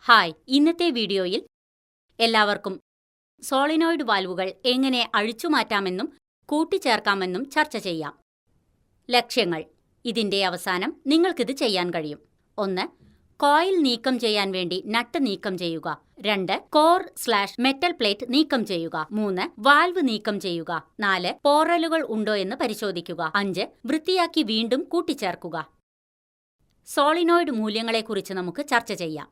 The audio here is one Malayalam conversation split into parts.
ഹായ്, ഇന്നത്തെ വീഡിയോയിൽ എല്ലാവർക്കും സോളിനോയിഡ് വാൽവുകൾ എങ്ങനെ അഴിച്ചുമാറ്റാമെന്നും കൂട്ടിച്ചേർക്കാമെന്നും ചർച്ച ചെയ്യാം. ലക്ഷ്യങ്ങൾ: ഇതിന്റെ അവസാനം നിങ്ങൾക്കിത് ചെയ്യാൻ കഴിയും. 1. കോയിൽ നീക്കം ചെയ്യാൻ വേണ്ടി നട്ട് നീക്കം ചെയ്യുക. 2. കോർ/മെറ്റൽ പ്ലേറ്റ് നീക്കം ചെയ്യുക. 3. വാൽവ് നീക്കം ചെയ്യുക. 4. പോറലുകൾ ഉണ്ടോ എന്ന് പരിശോധിക്കുക. 5. വൃത്തിയാക്കി വീണ്ടും കൂട്ടിച്ചേർക്കുക. സോളിനോയിഡ് മൂല്യങ്ങളെക്കുറിച്ച് നമുക്ക് ചർച്ച ചെയ്യാം.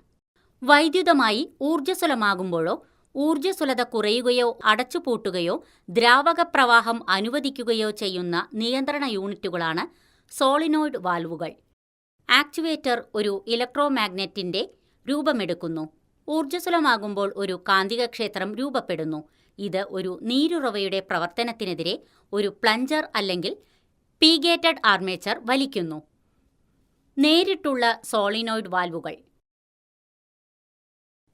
വൈദ്യുതമായി ഊർജ്ജസ്വലമാകുമ്പോഴോ ഊർജ്ജസ്വലത കുറയുകയോ അടച്ചുപൂട്ടുകയോ ദ്രാവക പ്രവാഹം അനുവദിക്കുകയോ ചെയ്യുന്ന നിയന്ത്രണ യൂണിറ്റുകളാണ് സോളിനോയിഡ് വാൽവുകൾ. ആക്ച്വേറ്റർ ഒരു ഇലക്ട്രോമാഗ്നറ്റിന്റെ രൂപമെടുക്കുന്നു. ഊർജ്ജസ്വലമാകുമ്പോൾ ഒരു കാന്തികക്ഷേത്രം രൂപപ്പെടുന്നു. ഇത് ഒരു നീരുറവയുടെ പ്രവർത്തനത്തിനെതിരെ ഒരു പ്ലഞ്ചർ അല്ലെങ്കിൽ പീഗേറ്റഡ് ആർമേച്ചർ വലിക്കുന്നു. നേരിട്ടുള്ള സോളിനോയിഡ് വാൽവുകൾ: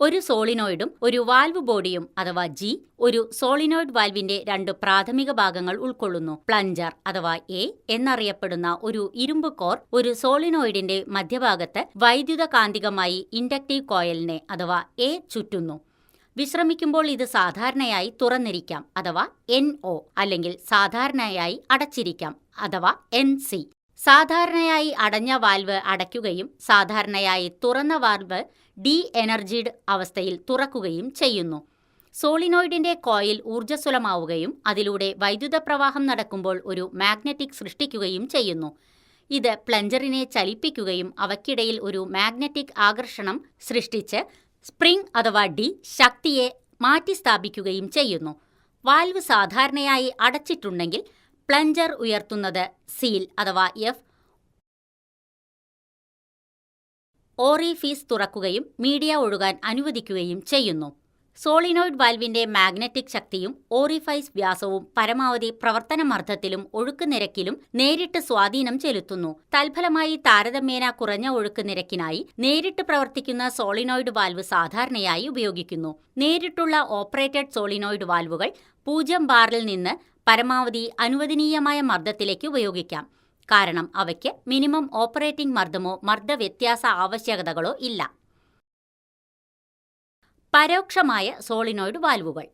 ഒരു സോളിനോയിഡും ഒരു വാൽവ് ബോഡിയും അഥവാ ജി ഒരു സോളിനോയിഡ് വാൽവിന്റെ രണ്ട് പ്രാഥമിക ഭാഗങ്ങൾ ഉൾക്കൊള്ളുന്നു. പ്ലഞ്ചർ അഥവാ എ എന്നറിയപ്പെടുന്ന ഒരു ഇരുമ്പ് കോർ ഒരു സോളിനോയിഡിന്റെ മധ്യഭാഗത്ത് വൈദ്യുത കാന്തികമായി ഇൻഡക്റ്റീവ് കോയിലിനെ അഥവാ എ ചുറ്റുന്നു. വിശ്രമിക്കുമ്പോൾ ഇത് സാധാരണയായി തുറന്നിരിക്കാം അഥവാ NO, അല്ലെങ്കിൽ സാധാരണയായി അടച്ചിരിക്കാം അഥവാ NC. സാധാരണയായി അടഞ്ഞ വാൽവ് അടയ്ക്കുകയും സാധാരണയായി തുറന്ന വാൽവ് ഡി എനർജീഡ് അവസ്ഥയിൽ തുറക്കുകയും ചെയ്യുന്നു. സോളിനോയിഡിന്റെ കോയിൽ ഊർജ്ജസ്വലമാവുകയും അതിലൂടെ വൈദ്യുത പ്രവാഹം നടക്കുമ്പോൾ ഒരു മാഗ്നറ്റിക് സൃഷ്ടിക്കുകയും ചെയ്യുന്നു. ഇത് പ്ലഞ്ചറിനെ ചലിപ്പിക്കുകയും അവയ്ക്കിടയിൽ ഒരു മാഗ്നറ്റിക് ആകർഷണം സൃഷ്ടിച്ച് സ്പ്രിംഗ് അഥവാ ഡി ശക്തിയെ മാറ്റിസ്ഥാപിക്കുകയും ചെയ്യുന്നു. വാൽവ് സാധാരണയായി അടച്ചിട്ടുണ്ടെങ്കിൽ പ്ലഞ്ചർ ഉയർത്തുന്നത് സീൽ അഥവാ F ഓറിഫീസ് തുറക്കുകയും മീഡിയ ഒഴുകാൻ അനുവദിക്കുകയും ചെയ്യുന്നു. സോളിനോയിഡ് വാൽവിന്റെ മാഗ്നറ്റിക് ശക്തിയും ഓറിഫൈസ് വ്യാസവും പരമാവധി പ്രവർത്തനമർദ്ദത്തിലും ഒഴുക്ക് നിരക്കിലും നേരിട്ട് സ്വാധീനം ചെലുത്തുന്നു. തൽഫലമായി താരതമ്യേന കുറഞ്ഞ ഒഴുക്ക് നിരക്കിനായി നേരിട്ട് പ്രവർത്തിക്കുന്ന സോളിനോയിഡ് വാൽവ് സാധാരണയായി ഉപയോഗിക്കുന്നു. നേരിട്ടുള്ള ഓപ്പറേറ്റഡ് സോളിനോയിഡ് വാൽവുകൾ 0 ബാറിൽ നിന്ന് പരമാവധി അനുവദനീയമായ മർദ്ദത്തിലേക്ക് ഉപയോഗിക്കാം. കാരണം അവയ്ക്ക് മിനിമം ഓപ്പറേറ്റിംഗ് മർദ്ദമോ മർദ്ദവ്യത്യാസ ആവശ്യകതകളോ ഇല്ല. പരോക്ഷമായ സോളിനോയിഡ് വാൽവുകൾ: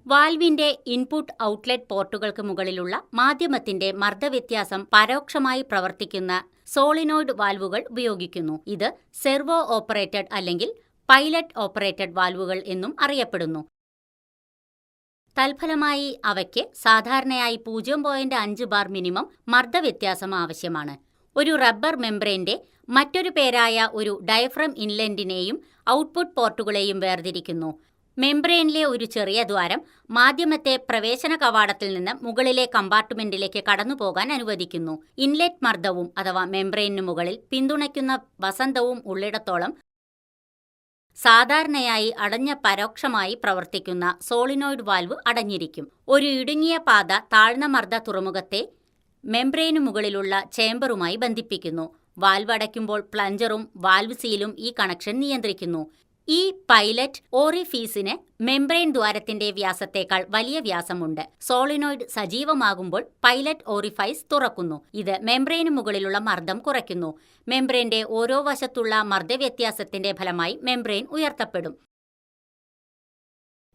വാൽവിന്റെ ഇൻപുട്ട് ഔട്ട്ലെറ്റ് പോർട്ടുകൾക്ക് മുകളിലുള്ള മാധ്യമത്തിന്റെ മർദ്ദവ്യത്യാസം പരോക്ഷമായി പ്രവർത്തിക്കുന്ന സോളിനോയിഡ് വാൽവുകൾ ഉപയോഗിക്കുന്നു. ഇത് സെർവോ ഓപ്പറേറ്റഡ് അല്ലെങ്കിൽ പൈലറ്റ് ഓപ്പറേറ്റഡ് വാൽവുകൾ എന്നും അറിയപ്പെടുന്നു. തൽഫലമായി അവയ്ക്ക് സാധാരണയായി 0.5 ബാർ മിനിമം മർദ്ദവ്യത്യാസം ആവശ്യമാണ്. ഒരു റബ്ബർ മെംബ്രെയിന്റെ മറ്റൊരു പേരായ ഒരു ഡയഫ്രം ഇൻലെറ്റിനെയും ഔട്ട്പുട്ട് പോർട്ടുകളെയും വേർതിരിക്കുന്നു. മെംബ്രെയിനിലെ ഒരു ചെറിയ ദ്വാരം മാധ്യമത്തെ പ്രവേശന കവാടത്തിൽ നിന്ന് മുകളിലെ കമ്പാർട്ട്മെന്റിലേക്ക് കടന്നുപോകാൻ അനുവദിക്കുന്നു. ഇൻലെറ്റ് മർദ്ദവും അഥവാ മെംബ്രെയിനു മുകളിൽ പിന്തുണയ്ക്കുന്ന വസന്തവും ഉള്ളിടത്തോളം സാധാരണയായി അടഞ്ഞ പരോക്ഷമായി പ്രവർത്തിക്കുന്ന സോളിനോയിഡ് വാൽവ് അടഞ്ഞിരിക്കും. ഒരു ഇടുങ്ങിയ പാത താഴ്ന്ന മർദ്ദ തുറമുഖത്തെ മെംബ്രെയിനു മുകളിലുള്ള ചേംബറുമായി ബന്ധിപ്പിക്കുന്നു. വാൽവ് അടയ്ക്കുമ്പോൾ പ്ലഞ്ചറും വാൽവ് സീലും ഈ കണക്ഷൻ നിയന്ത്രിക്കുന്നു. ഈ പൈലറ്റ് ഓറിഫീസിന് മെംബ്രെയിൻ ദ്വാരത്തിന്റെ വ്യാസത്തേക്കാൾ വലിയ വ്യാസമുണ്ട്. സോളിനോയിഡ് സജീവമാകുമ്പോൾ പൈലറ്റ് ഓറിഫൈസ് തുറക്കുന്നു. ഇത് മെംബ്രെയിനു മുകളിലുള്ള മർദ്ദം കുറയ്ക്കുന്നു. മെംബ്രെയിന്റെ ഓരോ വശത്തുള്ള മർദ്ദവ്യത്യാസത്തിന്റെ ഫലമായി മെംബ്രെയിൻ ഉയർത്തപ്പെടും.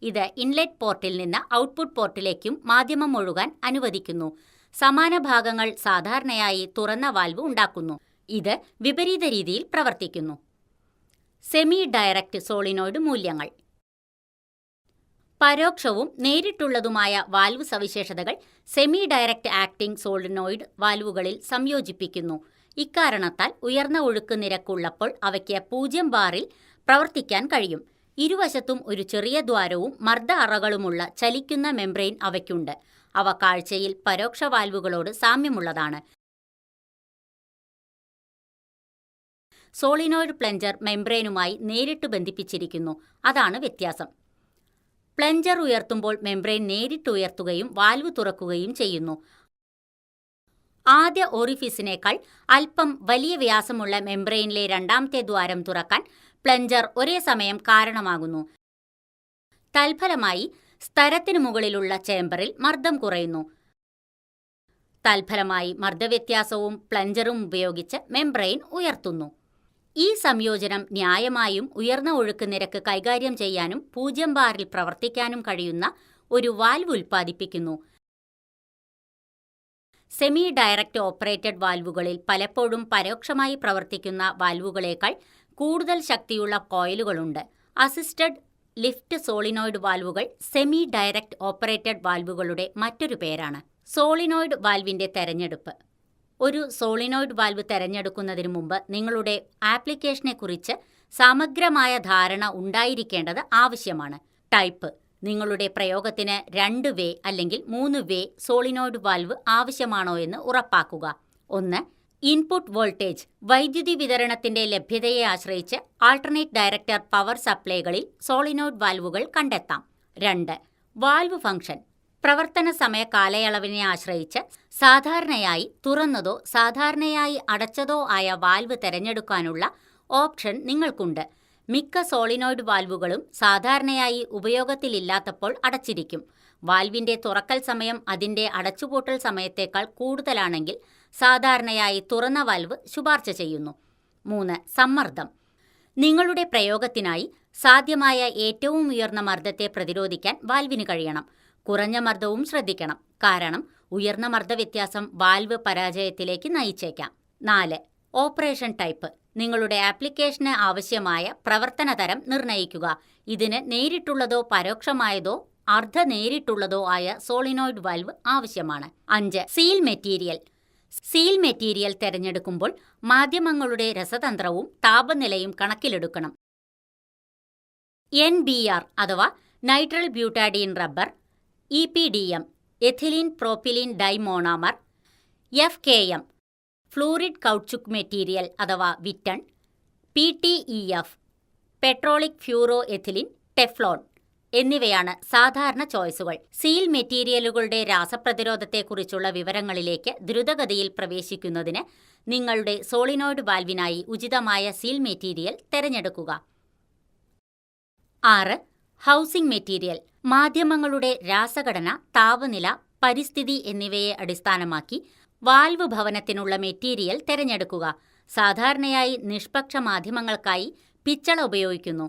ഇത് ഇൻലെറ്റ് പോർട്ടിൽ നിന്ന് ഔട്ട്പുട്ട് പോർട്ടിലേക്കും മാധ്യമം ഒഴുകാൻ അനുവദിക്കുന്നു. സമാന ഭാഗങ്ങൾ സാധാരണയായി തുറന്ന വാൽവ് ഉണ്ടാക്കുന്നു. ഇത് വിപരീത രീതിയിൽ പ്രവർത്തിക്കുന്നു. സെമി ഡയറക്റ്റ് സോളിനോയിഡ് മൂല്യങ്ങൾ: പരോക്ഷവും നേരിട്ടുള്ളതുമായ വാൽവ് സവിശേഷതകൾ സെമി ഡയറക്റ്റ് ആക്ടിംഗ് സോളിനോയിഡ് വാൽവുകളിൽ സംയോജിപ്പിക്കുന്നു. ഇക്കാരണത്താൽ ഉയർന്ന ഒഴുക്ക് നിരക്കുള്ളപ്പോൾ അവയ്ക്ക് 0 ബാറിൽ പ്രവർത്തിക്കാൻ കഴിയും. ഇരുവശത്തും ഒരു ചെറിയ ദ്വാരവും മർദ്ദ അറകളുമുള്ള ചലിക്കുന്ന മെംബ്രെയിൻ അവയ്ക്കുണ്ട്. അവ കാഴ്ചയിൽ പരോക്ഷ വാൽവുകളോട് സാമ്യമുള്ളതാണ്. സോളിനോയിഡ് പ്ലഞ്ചർ മെംബ്രെയിനുമായി നേരിട്ട് ബന്ധിപ്പിച്ചിരിക്കുന്നു. അതാണ് വ്യത്യാസം. പ്ലഞ്ചർ ഉയർത്തുമ്പോൾ മെംബ്രെയിൻ നേരിട്ട് ഉയർത്തുകയും വാൽവ് തുറക്കുകയും ചെയ്യുന്നു. ആദ്യ ഓറിഫീസിനേക്കാൾ അല്പം വലിയ വ്യാസമുള്ള മെംബ്രെയിനിലെ രണ്ടാമത്തെ ദ്വാരം തുറക്കാൻ പ്ലഞ്ചർ ഒരേ സമയം കാരണമാകുന്നു. തൽഫലമായി സ്തരത്തിനു മുകളിലുള്ള ചേംബറിൽ മർദ്ദം കുറയുന്നു. തൽഫലമായി മർദ്ദവ്യത്യാസവും പ്ലഞ്ചറും ഉപയോഗിച്ച് മെംബ്രെയിൻ ഉയർത്തുന്നു. ഈ സംയോജനം ന്യായമായും ഉയർന്ന ഒഴുക്ക് നിരക്ക് കൈകാര്യം ചെയ്യാനും 0 ബാറിൽ പ്രവർത്തിക്കാനും കഴിയുന്ന ഒരു വാൽവ് ഉൽപ്പാദിപ്പിക്കുന്നു. സെമി ഡയറക്റ്റ് ഓപ്പറേറ്റഡ് വാൽവുകളിൽ പലപ്പോഴും പരോക്ഷമായി പ്രവർത്തിക്കുന്ന വാൽവുകളേക്കാൾ കൂടുതൽ ശക്തിയുള്ള കോയിലുകളുണ്ട്. അസിസ്റ്റഡ് ലിഫ്റ്റ് സോളിനോയിഡ് വാൽവുകൾ സെമി ഡയറക്റ്റ് ഓപ്പറേറ്റഡ് വാൽവുകളുടെ മറ്റൊരു പേരാണ്. സോളിനോയിഡ് വാൽവിന്റെ തെരഞ്ഞെടുപ്പ്. ഒരു സോളിനോയിഡ് വാൽവ് തെരഞ്ഞെടുക്കുന്നതിന് മുമ്പ് നിങ്ങളുടെ ആപ്ലിക്കേഷനെക്കുറിച്ച് സമഗ്രമായ ധാരണ ഉണ്ടായിരിക്കേണ്ടത് ആവശ്യമാണ്. ടൈപ്പ്. നിങ്ങളുടെ പ്രയോഗത്തിന് 2 വേ അല്ലെങ്കിൽ 3 വേ സോളിനോയിഡ് വാൽവ് ആവശ്യമാണോ എന്ന് ഉറപ്പാക്കുക. 1. Input voltage. വൈദ്യുതി വിതരണത്തിന്റെ ലഭ്യതയെ ആശ്രയിച്ച് ആൾട്ടർനേറ്റ് ഡയറക്ടർ പവർ സപ്ലൈകളിൽ സോളിനോയിഡ് വാൽവുകൾ കണ്ടെത്താം. 2. Valve function. പ്രവർത്തന സമയ കാലയളവിനെ ആശ്രയിച്ച് സാധാരണയായി തുറന്നതോ സാധാരണയായി അടച്ചതോ ആയ വാൽവ് തിരഞ്ഞെടുക്കാനുള്ള ഓപ്ഷൻ നിങ്ങൾക്കുണ്ട്. മിക്ക സോളിനോയിഡ് വാൽവുകളും സാധാരണയായി ഉപയോഗത്തിലില്ലാത്തപ്പോൾ അടച്ചിരിക്കും. വാൽവിന്റെ തുറക്കൽ സമയം അതിന്റെ അടച്ചുപൂട്ടൽ സമയത്തേക്കാൾ കൂടുതലാണെങ്കിൽ സാധാരണയായി തുറന്ന വാൽവ് ശുപാർശ ചെയ്യുന്നു. 3. സമ്മർദ്ദം. നിങ്ങളുടെ പ്രയോഗത്തിനായി സാധ്യമായ ഏറ്റവും ഉയർന്ന മർദ്ദത്തെ പ്രതിരോധിക്കാൻ വാൽവിന് കഴിയണം. കുറഞ്ഞ മർദ്ദവും ശ്രദ്ധിക്കണം, കാരണം ഉയർന്ന മർദ്ദവ്യത്യാസം വാൽവ് പരാജയത്തിലേക്ക് നയിച്ചേക്കാം. 4. Operation type. നിങ്ങളുടെ ആപ്ലിക്കേഷന് ആവശ്യമായ പ്രവർത്തന തരം നിർണ്ണയിക്കുക. ഇതിന് നേരിട്ടുള്ളതോ പരോക്ഷമായതോ അർദ്ധ നേരിട്ടുള്ളതോ ആയ സോളിനോയിഡ് വാൽവ് ആവശ്യമാണ്. 5. Seal material. സീൽ മെറ്റീരിയൽ തിരഞ്ഞെടുക്കുമ്പോൾ മാധ്യമങ്ങളുടെ രസതന്ത്രവും താപനിലയും കണക്കിലെടുക്കണം. NBR അഥവാ nitrile butadiene rubber, EPDM ethylene propylene diene monomer, FKM fluoride കൗച്ചുക് മെറ്റീരിയൽ അഥവാ വിറ്റൺ, PTEF പെട്രോളിക് ഫ്യൂറോ എഥിലിൻ ടെഫ്ലോൺ എന്നിവയാണ് സാധാരണ ചോയ്സുകൾ. സീൽ മെറ്റീരിയലുകളുടെ രാസപ്രതിരോധത്തെക്കുറിച്ചുള്ള വിവരങ്ങളിലേക്ക് ദ്രുതഗതിയിൽ പ്രവേശിക്കുന്നതിന് നിങ്ങളുടെ സോളിനോയിഡ് വാൽവിനായി ഉചിതമായ സീൽ മെറ്റീരിയൽ തിരഞ്ഞെടുക്കുക. 6. Housing material. മാധ്യമങ്ങളുടെ രാസഘടന, താപനില, പരിസ്ഥിതി എന്നിവയെ അടിസ്ഥാനമാക്കി വാൽവ് ഭവനത്തിനുള്ള മെറ്റീരിയൽ തിരഞ്ഞെടുക്കുക. സാധാരണയായി നിഷ്പക്ഷ മാധ്യമങ്ങൾക്കായി പിച്ചള ഉപയോഗിക്കുന്നു.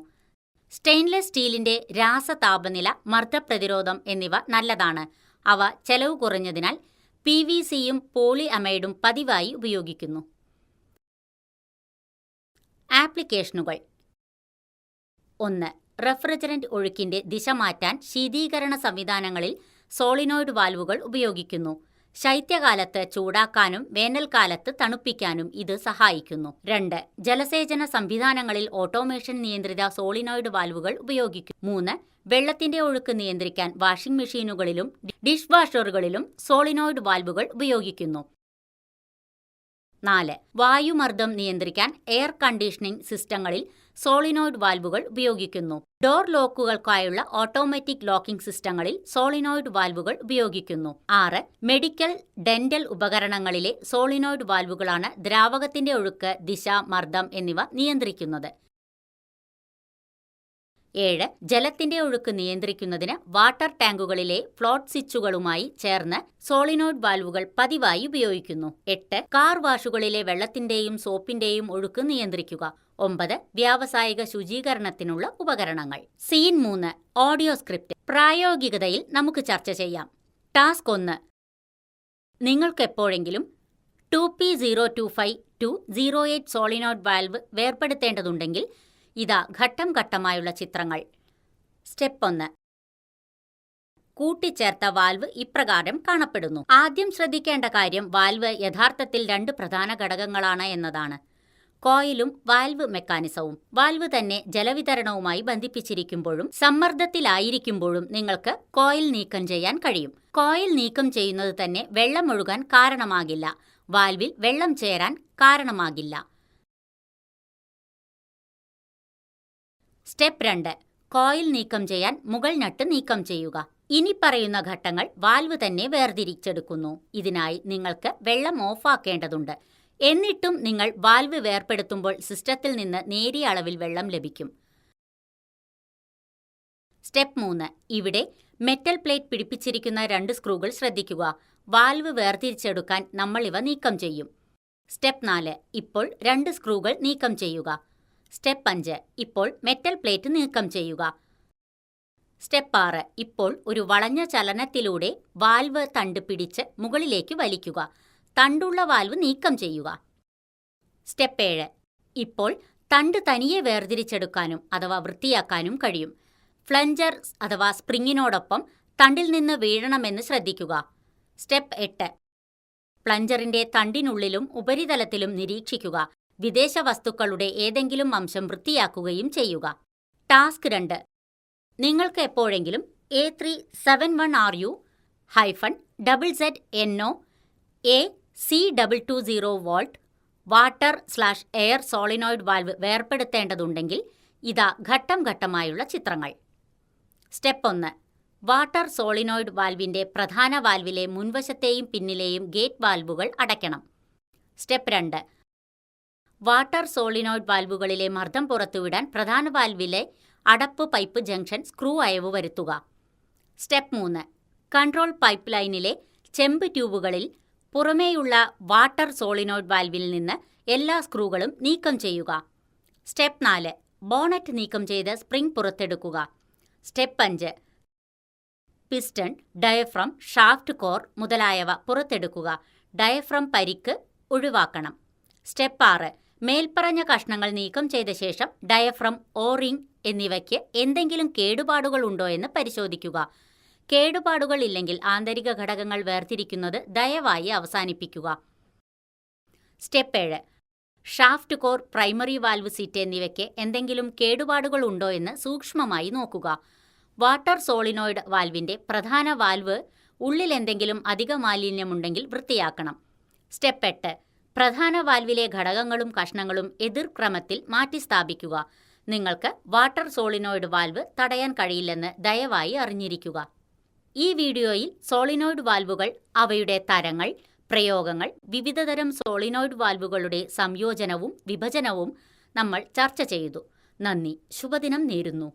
സ്റ്റെയിൻലെസ് സ്റ്റീലിന്റെ രാസതാപനില, മർദ്ദപ്രതിരോധം എന്നിവ നല്ലതാണ്. അവ ചെലവ് കുറഞ്ഞതിനാൽ PVCയും പോളി അമൈഡും പതിവായി ഉപയോഗിക്കുന്നു. ആപ്ലിക്കേഷനുകൾ. 1. റെഫ്രിജറന്റ് ഒഴുക്കിന്റെ ദിശ മാറ്റാൻ ശീതീകരണ സംവിധാനങ്ങളിൽ സോളിനോയിഡ് വാൽവുകൾ ഉപയോഗിക്കുന്നു. ശൈത്യകാലത്ത് ചൂടാക്കാനും വേനൽക്കാലത്ത് തണുപ്പിക്കാനും ഇത് സഹായിക്കുന്നു. 2. ജലസേചന സംവിധാനങ്ങളിൽ ഓട്ടോമേഷൻ നിയന്ത്രിത സോളിനോയിഡ് വാൽവുകൾ ഉപയോഗിക്കും. 3. വെള്ളത്തിന്റെ ഒഴുക്ക് നിയന്ത്രിക്കാൻ വാഷിംഗ് മെഷീനുകളിലും ഡിഷ് വാഷറുകളിലും സോളിനോയിഡ് വാൽവുകൾ ഉപയോഗിക്കുന്നു. 4. വായുമർദ്ദം നിയന്ത്രിക്കാൻ എയർ കണ്ടീഷനിംഗ് സിസ്റ്റങ്ങളിൽ സോളിനോയിഡ് വാൽവുകൾ ഉപയോഗിക്കുന്നു. ഡോർ ലോക്കുകൾക്കായുള്ള ഓട്ടോമാറ്റിക് ലോക്കിംഗ് സിസ്റ്റങ്ങളിൽ സോളിനോയിഡ് വാൽവുകൾ ഉപയോഗിക്കുന്നു. 6. മെഡിക്കൽ, ഡെന്റൽ ഉപകരണങ്ങളിലെ സോളിനോയിഡ് വാൽവുകളാണ് ദ്രാവകത്തിന്റെ ഒഴുക്ക്, ദിശ, മർദ്ദം എന്നിവ നിയന്ത്രിക്കുന്നത്. 7. ജലത്തിന്റെ ഒഴുക്ക് നിയന്ത്രിക്കുന്നതിന് വാട്ടർ ടാങ്കുകളിലെ ഫ്ലോട്ട് സ്വിച്ചുകളുമായി ചേർന്ന് സോളിനോയിഡ് വാൽവുകൾ പതിവായി ഉപയോഗിക്കുന്നു. 8. കാർ വാഷുകളിലെ വെള്ളത്തിന്റെയും സോപ്പിന്റെയും ഒഴുക്ക് നിയന്ത്രിക്കുക. 9. വ്യാവസായിക ശുചീകരണത്തിനുള്ള ഉപകരണങ്ങൾ. സീൻ 3. Audio script. പ്രായോഗികതയിൽ നമുക്ക് ചർച്ച ചെയ്യാം. ടാസ്ക് 1. നിങ്ങൾക്കെപ്പോഴെങ്കിലും 2P025-08 സോളിനോയിഡ് വാൽവ് വേർപെടുത്തേണ്ടതുണ്ടെങ്കിൽ ഇതാ ഘട്ടം ഘട്ടമായുള്ള ചിത്രങ്ങൾ. സ്റ്റെപ്പ് 1. കൂട്ടിച്ചേർത്ത വാൽവ് ഇപ്രകാരം കാണപ്പെടുന്നു. ആദ്യം ശ്രദ്ധിക്കേണ്ട കാര്യം വാൽവ് യഥാർത്ഥത്തിൽ 2 പ്രധാന ഘടകങ്ങളാണ് എന്നതാണ്: കോയിലും വാൽവ് മെക്കാനിസവും. വാൽവ് തന്നെ ജലവിതരണവുമായി ബന്ധിപ്പിച്ചിരിക്കുമ്പോഴും സമ്മർദ്ദത്തിലായിരിക്കുമ്പോഴും നിങ്ങൾക്ക് കോയിൽ നീക്കം ചെയ്യാൻ കഴിയും. കോയിൽ നീക്കം ചെയ്യുന്നത് തന്നെ വെള്ളം ഒഴുകാൻ കാരണമാകില്ല, വാൽവിൽ വെള്ളം ചേരാൻ കാരണമാകില്ല. സ്റ്റെപ്പ് 2. കോയിൽ നീക്കം ചെയ്യാൻ മുകൾ നട്ട് നീക്കം ചെയ്യുക. ഇനി പറയുന്ന ഘട്ടങ്ങൾ വാൽവ് തന്നെ വേർതിരിച്ചെടുക്കുന്നു. ഇതിനായി നിങ്ങൾക്ക് വെള്ളം ഓഫാക്കേണ്ടതുണ്ട്. എന്നിട്ടും നിങ്ങൾ വാൽവ് വേർപെടുത്തുമ്പോൾ സിസ്റ്റത്തിൽ നിന്ന് നേരിയ അളവിൽ വെള്ളം ലഭിക്കും. സ്റ്റെപ്പ് 3. ഇവിടെ മെറ്റൽ പ്ലേറ്റ് പിടിപ്പിച്ചിരിക്കുന്ന 2 സ്ക്രൂകൾ ശ്രദ്ധിക്കുക. വാൽവ് വേർതിരിച്ചെടുക്കാൻ നമ്മൾ ഇവ നീക്കം ചെയ്യും. സ്റ്റെപ്പ് 4. ഇപ്പോൾ 2 സ്ക്രൂകൾ നീക്കം ചെയ്യുക. സ്റ്റെപ്പ് 5. ഇപ്പോൾ മെറ്റൽ പ്ലേറ്റ് നീക്കം ചെയ്യുക. സ്റ്റെപ്പ് 6. ഇപ്പോൾ ഒരു വളഞ്ഞ ചലനത്തിലൂടെ വാൽവ് തണ്ട് പിടിച്ച് മുകളിലേക്ക് വലിക്കുക. തണ്ടുള്ള വാൽവ് നീക്കം ചെയ്യുക. സ്റ്റെപ്പ് 7. ഇപ്പോൾ തണ്ട് തനിയെ വേർതിരിച്ചെടുക്കാനും അഥവാ വൃത്തിയാക്കാനും കഴിയും. ഫ്ലഞ്ചർ അഥവാ സ്പ്രിങ്ങിനോടൊപ്പം തണ്ടിൽ നിന്ന് വീഴണമെന്ന് ശ്രദ്ധിക്കുക. സ്റ്റെപ്പ് 8. പ്ലഞ്ചറിന്റെ തണ്ടിനുള്ളിലും ഉപരിതലത്തിലും നിരീക്ഷിക്കുക. വിദേശ വസ്തുക്കളുടെ ഏതെങ്കിലും അംശം വൃത്തിയാക്കുകയും ചെയ്യുക. ടാസ്ക് 2. നിങ്ങൾക്ക് എപ്പോഴെങ്കിലും A371RU-ZZNO AC220 volt water air solenoid valve വേർപെടുത്തേണ്ടതുണ്ടെങ്കിൽ ഇതാ ഘട്ടം ഘട്ടമായുള്ള ചിത്രങ്ങൾ. സ്റ്റെപ്പ് 1. വാട്ടർ സോളിനോയിഡ് വാൽവിന്റെ പ്രധാന വാൽവിലെ മുൻവശത്തെയും പിന്നിലെയും ഗേറ്റ് വാൽവുകൾ അടയ്ക്കണം. സ്റ്റെപ്പ് 2. വാട്ടർ സോളിനോയിഡ് വാൽവുകളിലെ മർദ്ദം പുറത്തുവിടാൻ പ്രധാന വാൽവിലെ അടപ്പ് പൈപ്പ് ജംഗ്ഷൻ സ്ക്രൂ അയവ് വരുത്തുക. സ്റ്റെപ്പ് 3. കൺട്രോൾ പൈപ്പ് ലൈനിലെ ചെമ്പ് ട്യൂബുകളിൽ പുറമേയുള്ള വാട്ടർ സോളിനോയിഡ് വാൽവിൽ നിന്ന് എല്ലാ സ്ക്രൂകളും നീക്കം ചെയ്യുക. സ്റ്റെപ്പ് 4. ബോണറ്റ് നീക്കം ചെയ്ത് സ്പ്രിംഗ് പുറത്തെടുക്കുക. Step 5. Piston, diaphragm, shaft core മുതലായവ പുറത്തെടുക്കുക. ഡയഫ്രം പരിക്ക് ഒഴിവാക്കണം. സ്റ്റെപ്പ് 6. മേൽപ്പറഞ്ഞ കഷ്ണങ്ങൾ നീക്കം ചെയ്ത ശേഷം ഡയഫ്രം, ഓറിംഗ് എന്നിവയ്ക്ക് എന്തെങ്കിലും കേടുപാടുകൾ ഉണ്ടോ എന്ന് പരിശോധിക്കുക. കേടുപാടുകൾ ഇല്ലെങ്കിൽ ആന്തരിക ഘടകങ്ങൾ വേർതിരിക്കുന്നത് ദയവായി അവസാനിപ്പിക്കുക. Step 7. Shaft core, primary valve seat എന്നിവയ്ക്ക് എന്തെങ്കിലും കേടുപാടുകൾ ഉണ്ടോ എന്ന് സൂക്ഷ്മമായി നോക്കുക. വാട്ടർ സോളിനോയിഡ് വാൽവിന്റെ പ്രധാന വാൽവ് ഉള്ളിൽ എന്തെങ്കിലും അധിക മാലിന്യമുണ്ടെങ്കിൽ വൃത്തിയാക്കണം. സ്റ്റെപ്പ് 8. പ്രധാന വാൽവിലെ ഘടകങ്ങളും കഷ്ണങ്ങളും എതിർക്രമത്തിൽ മാറ്റിസ്ഥാപിക്കുക. നിങ്ങൾക്ക് വാട്ടർ സോളിനോയിഡ് വാൽവ് തടയാൻ കഴിയില്ലെന്ന് ദയവായി അറിഞ്ഞിരിക്കുക. ഈ വീഡിയോയിൽ സോളിനോയിഡ് വാൽവുകൾ, അവയുടെ തരങ്ങൾ, പ്രയോഗങ്ങൾ, വിവിധതരം സോളിനോയിഡ് വാൽവുകളുടെ സംയോജനവും വിഭജനവും നമ്മൾ ചർച്ച ചെയ്തു. നന്ദി. ശുഭദിനം നേരുന്നു.